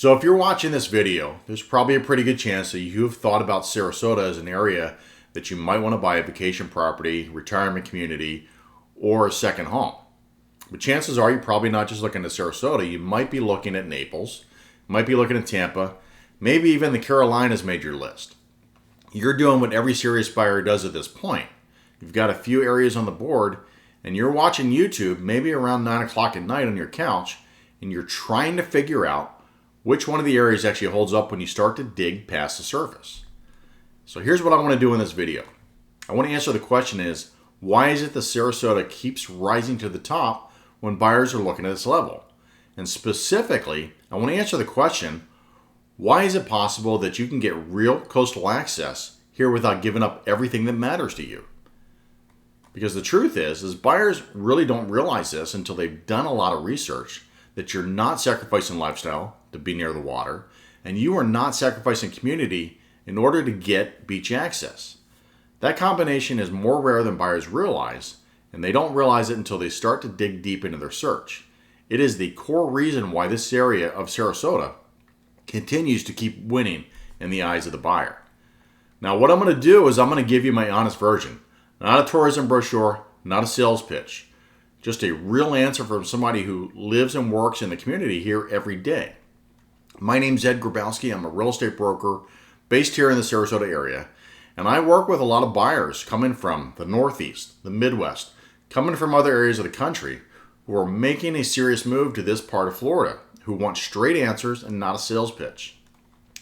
So if you're watching this video, there's probably a pretty good chance that you have thought about Sarasota as an area that you might want to buy a vacation property, retirement community, or a second home. But chances are you're probably not just looking at Sarasota. You might be looking at Naples, might be looking at Tampa, maybe even the Carolinas made your list. You're doing what every serious buyer does at this point. You've got a few areas on the board, and you're watching YouTube maybe around 9 o'clock at night on your couch, and you're trying to figure out which one of the areas actually holds up when you start to dig past the surface. So here's what I want to do in this video. I want to answer the question is, why is it that Sarasota keeps rising to the top when buyers are looking at this level? And specifically, I want to answer the question, why is it possible that you can get real coastal access here without giving up everything that matters to you? Because the truth is buyers really don't realize this until they've done a lot of research, that you're not sacrificing lifestyle to be near the water, and you are not sacrificing community in order to get beach access. That combination is more rare than buyers realize, and they don't realize it until they start to dig deep into their search. It is the core reason why this area of Sarasota continues to keep winning in the eyes of the buyer. Now what I'm going to do is I'm going to give you my honest version. Not a tourism brochure, not a sales pitch. Just a real answer from somebody who lives and works in the community here every day. My name's Ed Grabowski. I'm a real estate broker based here in the Sarasota area. And I work with a lot of buyers coming from the Northeast, the Midwest, coming from other areas of the country who are making a serious move to this part of Florida, who want straight answers and not a sales pitch.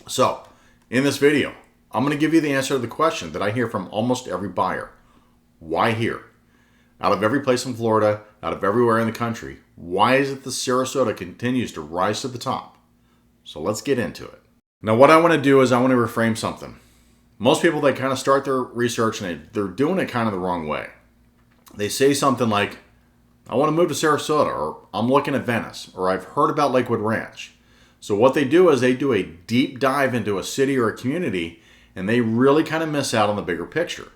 So, in this video, I'm going to give you the answer to the question that I hear from almost every buyer. Why here? Out of every place in Florida, out of everywhere in the country, why is it that Sarasota continues to rise to the top? So let's get into it. Now what I want to do is I want to reframe something. Most people, they kind of start their research and they're doing it kind of the wrong way. They say something like, I want to move to Sarasota, or I'm looking at Venice, or I've heard about Lakewood Ranch. So what they do is they do a deep dive into a city or a community, and they really kind of miss out on the bigger picture.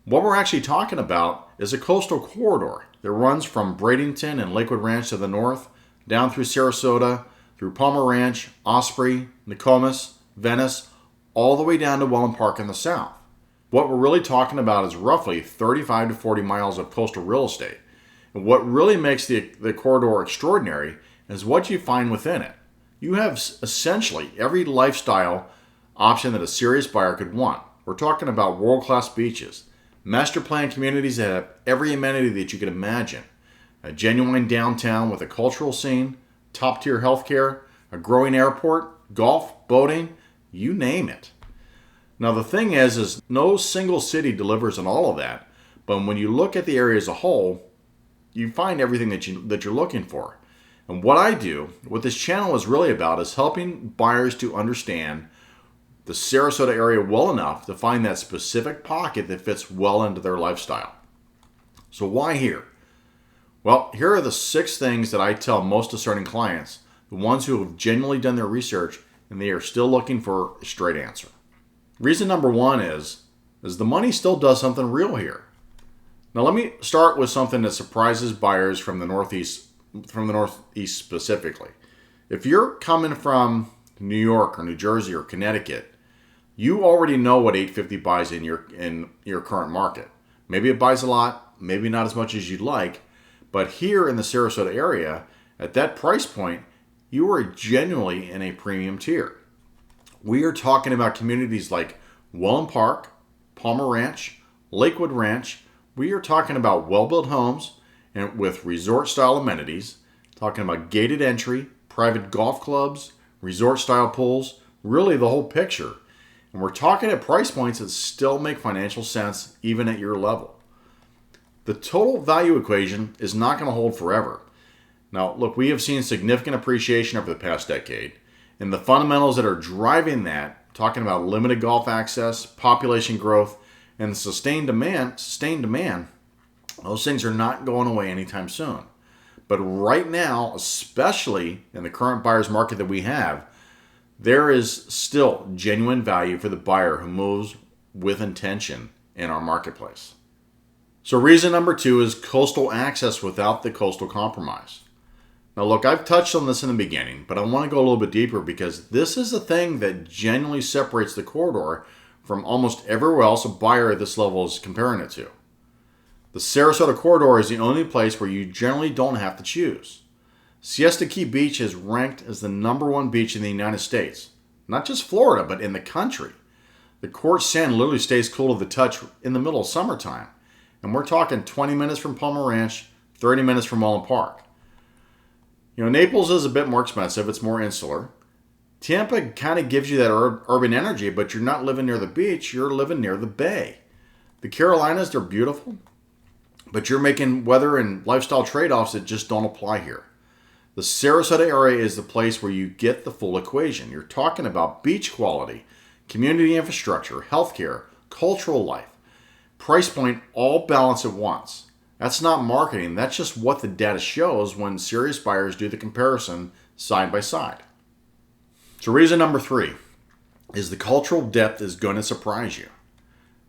What we're actually talking about is a coastal corridor that runs from Bradenton and Lakewood Ranch to the north, down through Sarasota, through Palmer Ranch, Osprey, Nokomis, Venice, all the way down to Wellen Park in the south. What we're really talking about is roughly 35 to 40 miles of coastal real estate. And what really makes the corridor extraordinary is what you find within it. You have essentially every lifestyle option that a serious buyer could want. We're talking about world-class beaches, master plan communities that have every amenity that you could imagine, a genuine downtown with a cultural scene, top-tier healthcare, a growing airport, golf, boating, you name it. Now the thing is no single city delivers on all of that, but when you look at the area as a whole, you find everything that you're looking for. And what I do, what this channel is really about, is helping buyers to understand the Sarasota area well enough to find that specific pocket that fits well into their lifestyle. So why here? Well, here are the 6 things that I tell most discerning clients, the ones who have genuinely done their research and they are still looking for a straight answer. Reason number 1 is the money still does something real here. Now let me start with something that surprises buyers from the Northeast specifically. If you're coming from New York or New Jersey or Connecticut, you already know what 850 buys in your current market. Maybe it buys a lot, maybe not as much as you'd like, but here in the Sarasota area, at that price point, you are genuinely in a premium tier. We are talking about communities like Wellen Park, Palmer Ranch, Lakewood Ranch. We are talking about well-built homes and with resort-style amenities, talking about gated entry, private golf clubs, resort-style pools, really the whole picture. And we're talking at price points that still make financial sense even at your level. The total value equation is not going to hold forever. Now, look, we have seen significant appreciation over the past decade, and the fundamentals that are driving that, talking about limited golf access, population growth, and sustained demand, those things are not going away anytime soon. But right now, especially in the current buyer's market that we have, there is still genuine value for the buyer who moves with intention in our marketplace. So reason number 2 is coastal access without the coastal compromise. Now look, I've touched on this in the beginning, but I want to go a little bit deeper because this is the thing that genuinely separates the corridor from almost everywhere else a buyer at this level is comparing it to. The Sarasota corridor is the only place where you generally don't have to choose. Siesta Key Beach is ranked as the #1 beach in the United States. Not just Florida, but in the country. The quartz sand literally stays cool to the touch in the middle of summertime. And we're talking 20 minutes from Palmer Ranch, 30 minutes from Wellen Park. Naples is a bit more expensive. It's more insular. Tampa kind of gives you that urban energy, but you're not living near the beach. You're living near the bay. The Carolinas, they're beautiful, but you're making weather and lifestyle trade-offs that just don't apply here. The Sarasota area is the place where you get the full equation. You're talking about beach quality, community infrastructure, healthcare, cultural life, price point, all balanced at once. That's not marketing. That's just what the data shows when serious buyers do the comparison side by side. So reason number 3 is the cultural depth is going to surprise you.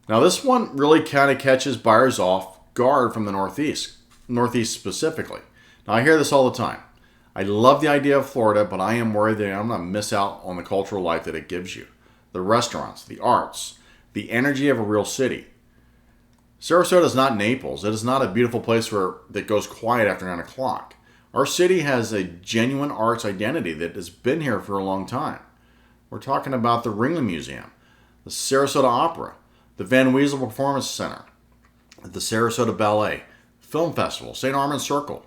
Now this one really kind of catches buyers off guard from the Northeast specifically. Now I hear this all the time. I love the idea of Florida, but I am worried that I'm going to miss out on the cultural life that it gives you. The restaurants, the arts, the energy of a real city. Sarasota is not Naples. It is not a beautiful place that goes quiet after 9 o'clock. Our city has a genuine arts identity that has been here for a long time. We're talking about the Ringling Museum, the Sarasota Opera, the Van Wezel Performance Center, the Sarasota Ballet, Film Festival, St. Armand Circle,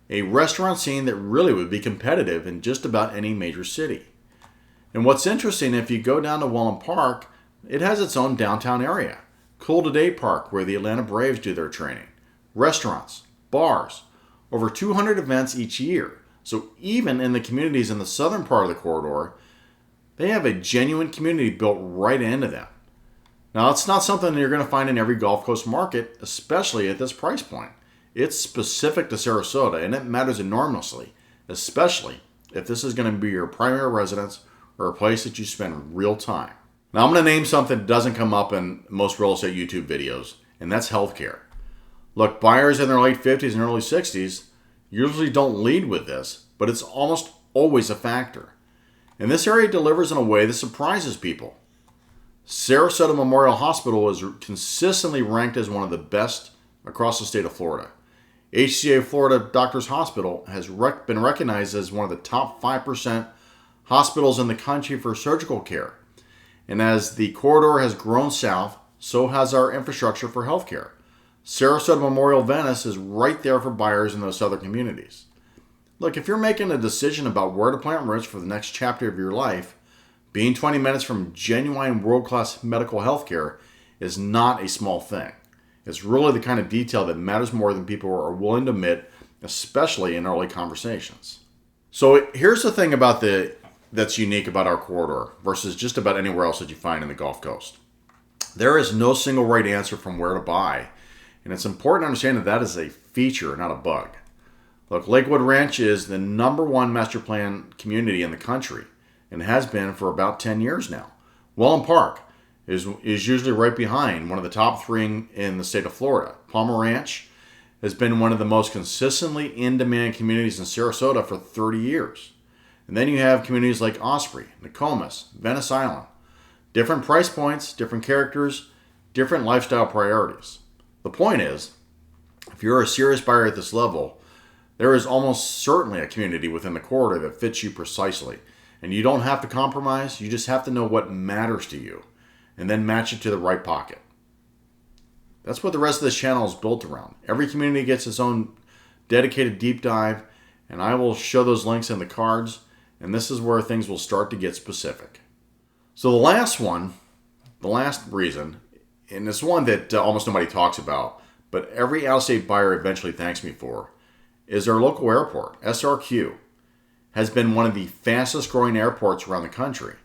a restaurant scene that really would be competitive in just about any major city. And what's interesting, if you go down to Wellen Park, it has its own downtown area. Cool Today Park, where the Atlanta Braves do their training. Restaurants, bars, over 200 events each year. So even in the communities in the southern part of the corridor, they have a genuine community built right into them. Now, it's not something that you're going to find in every Gulf Coast market, especially at this price point. It's specific to Sarasota, and it matters enormously, especially if this is going to be your primary residence or a place that you spend real time. Now, I'm going to name something that doesn't come up in most real estate YouTube videos, and that's healthcare. Look, buyers in their late 50s and early 60s usually don't lead with this, but it's almost always a factor. And this area delivers in a way that surprises people. Sarasota Memorial Hospital is consistently ranked as one of the best across the state of Florida. HCA Florida Doctors Hospital has been recognized as one of the top 5% hospitals in the country for surgical care. And as the corridor has grown south, so has our infrastructure for healthcare. Sarasota Memorial Venice is right there for buyers in those southern communities. Look, if you're making a decision about where to plant roots for the next chapter of your life, being 20 minutes from genuine world-class medical healthcare is not a small thing. It's really the kind of detail that matters more than people are willing to admit, especially in early conversations. So here's the thing that's unique about our corridor versus just about anywhere else that you find in the Gulf Coast. There is no single right answer from where to buy, and it's important to understand that is a feature, not a bug. Look, Lakewood Ranch is the #1 master plan community in the country and has been for about 10 years now. Wellen Park is usually right behind, one of the top 3 in the state of Florida. Palmer Ranch has been one of the most consistently in-demand communities in Sarasota for 30 years. And then you have communities like Osprey, Nokomis, Venice Island. Different price points, different characters, different lifestyle priorities. The point is, if you're a serious buyer at this level, there is almost certainly a community within the corridor that fits you precisely. And you don't have to compromise, you just have to know what matters to you and then match it to the right pocket. That's what the rest of this channel is built around. Every community gets its own dedicated deep dive, and I will show those links in the cards, and this is where things will start to get specific. So the last reason, and it's one that almost nobody talks about, but every out-of-state buyer eventually thanks me for, is our local airport. SRQ has been one of the fastest growing airports around the country.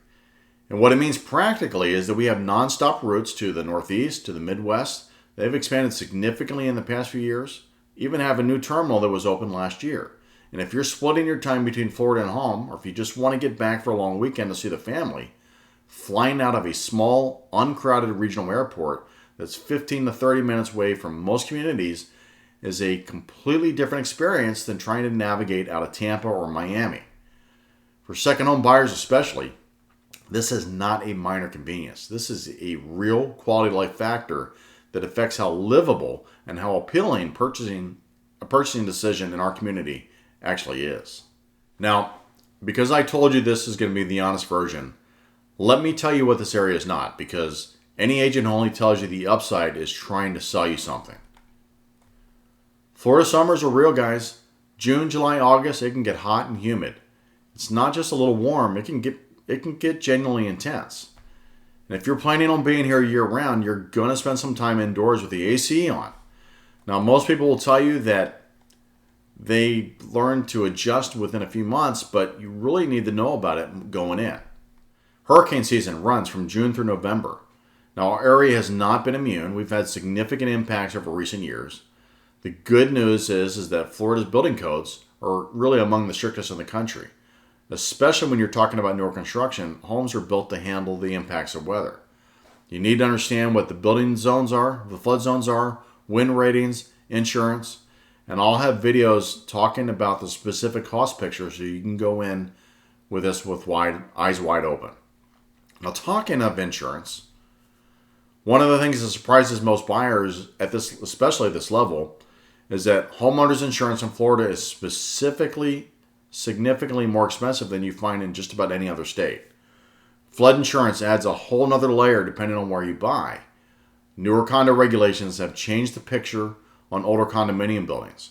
And what it means practically is that we have nonstop routes to the Northeast, to the Midwest. They've expanded significantly in the past few years, even have a new terminal that was opened last year. And if you're splitting your time between Florida and home, or if you just want to get back for a long weekend to see the family, flying out of a small, uncrowded regional airport that's 15 to 30 minutes away from most communities is a completely different experience than trying to navigate out of Tampa or Miami. For second home buyers especially, this is not a minor convenience. This is a real quality of life factor that affects how livable and how appealing a purchasing decision in our community actually is. Now, because I told you this is going to be the honest version, let me tell you what this area is not, because any agent only tells you the upside is trying to sell you something. Florida summers are real, guys. June, July, August, it can get hot and humid. It's not just a little warm, it can get genuinely intense. And if you're planning on being here year round, you're going to spend some time indoors with the AC on. Now, most people will tell you that they learn to adjust within a few months, but you really need to know about it going in. Hurricane season runs from June through November. Now, our area has not been immune. We've had significant impacts over recent years. The good news is that Florida's building codes are really among the strictest in the country. Especially when you're talking about newer construction, homes are built to handle the impacts of weather. You need to understand what the building zones are, the flood zones are, wind ratings, insurance, and I'll have videos talking about the specific cost picture so you can go in with this with eyes wide open. Now, talking of insurance, one of the things that surprises most buyers at this, especially at this level, is that homeowners insurance in Florida is significantly more expensive than you find in just about any other state. Flood insurance adds a whole nother layer depending on where you buy. Newer condo regulations have changed the picture on older condominium buildings.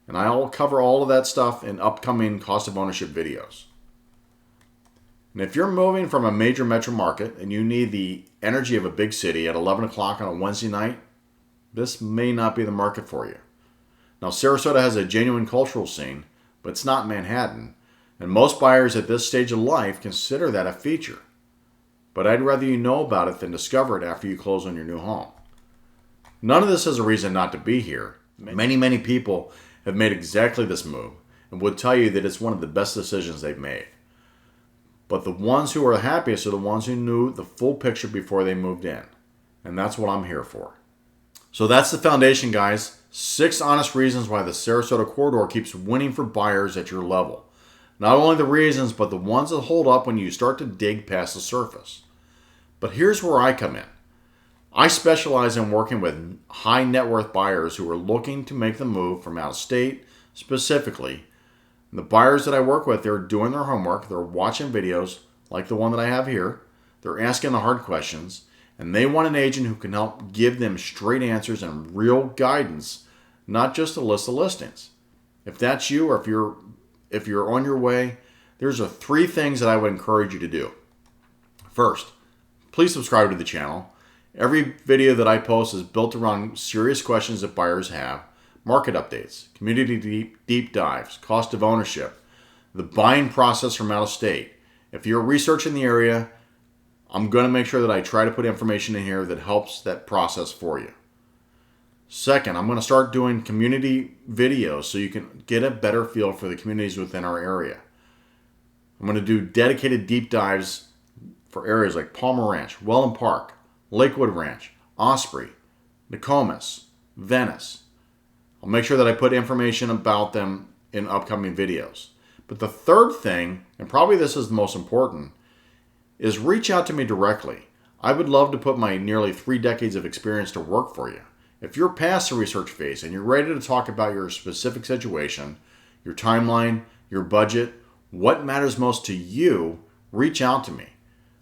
And I'll cover all of that stuff in upcoming cost of ownership videos. And if you're moving from a major metro market and you need the energy of a big city at 11 o'clock on a Wednesday night, this may not be the market for you. Now, Sarasota has a genuine cultural scene, but it's not Manhattan, and most buyers at this stage of life consider that a feature. But I'd rather you know about it than discover it after you close on your new home. None of this is a reason not to be here. Many people have made exactly this move and would tell you that it's one of the best decisions they've made. But the ones who are the happiest are the ones who knew the full picture before they moved in. And that's what I'm here for. So that's the foundation, guys. 6 honest reasons why the Sarasota corridor keeps winning for buyers at your level. Not only the reasons, but the ones that hold up when you start to dig past the surface. But here's where I come in. I specialize in working with high net worth buyers who are looking to make the move from out of state specifically. And the buyers that I work with, they're doing their homework, they're watching videos like the one that I have here, they're asking the hard questions, and they want an agent who can help give them straight answers and real guidance, not just a list of listings. If that's you, or if you're on your way, there's 3 things that I would encourage you to do. First, please subscribe to the channel. Every video that I post is built around serious questions that buyers have, market updates, community deep dives, cost of ownership, the buying process from out of state. If you're researching the area, I'm going to make sure that I try to put information in here that helps that process for you. Second, I'm going to start doing community videos so you can get a better feel for the communities within our area. I'm going to do dedicated deep dives for areas like Palmer Ranch, Wellen Park, Lakewood Ranch, Osprey, Nokomis, Venice. I'll make sure that I put information about them in upcoming videos. But the third thing, and probably this is the most important, is reach out to me directly. I would love to put my nearly 3 decades of experience to work for you. If you're past the research phase and you're ready to talk about your specific situation, your timeline, your budget, what matters most to you, reach out to me.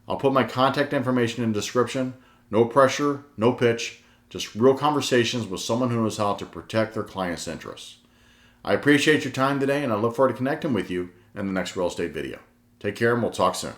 I'll put my contact information in the description. No pressure, no pitch, just real conversations with someone who knows how to protect their client's interests. I appreciate your time today, and I look forward to connecting with you in the next real estate video. Take care, and we'll talk soon.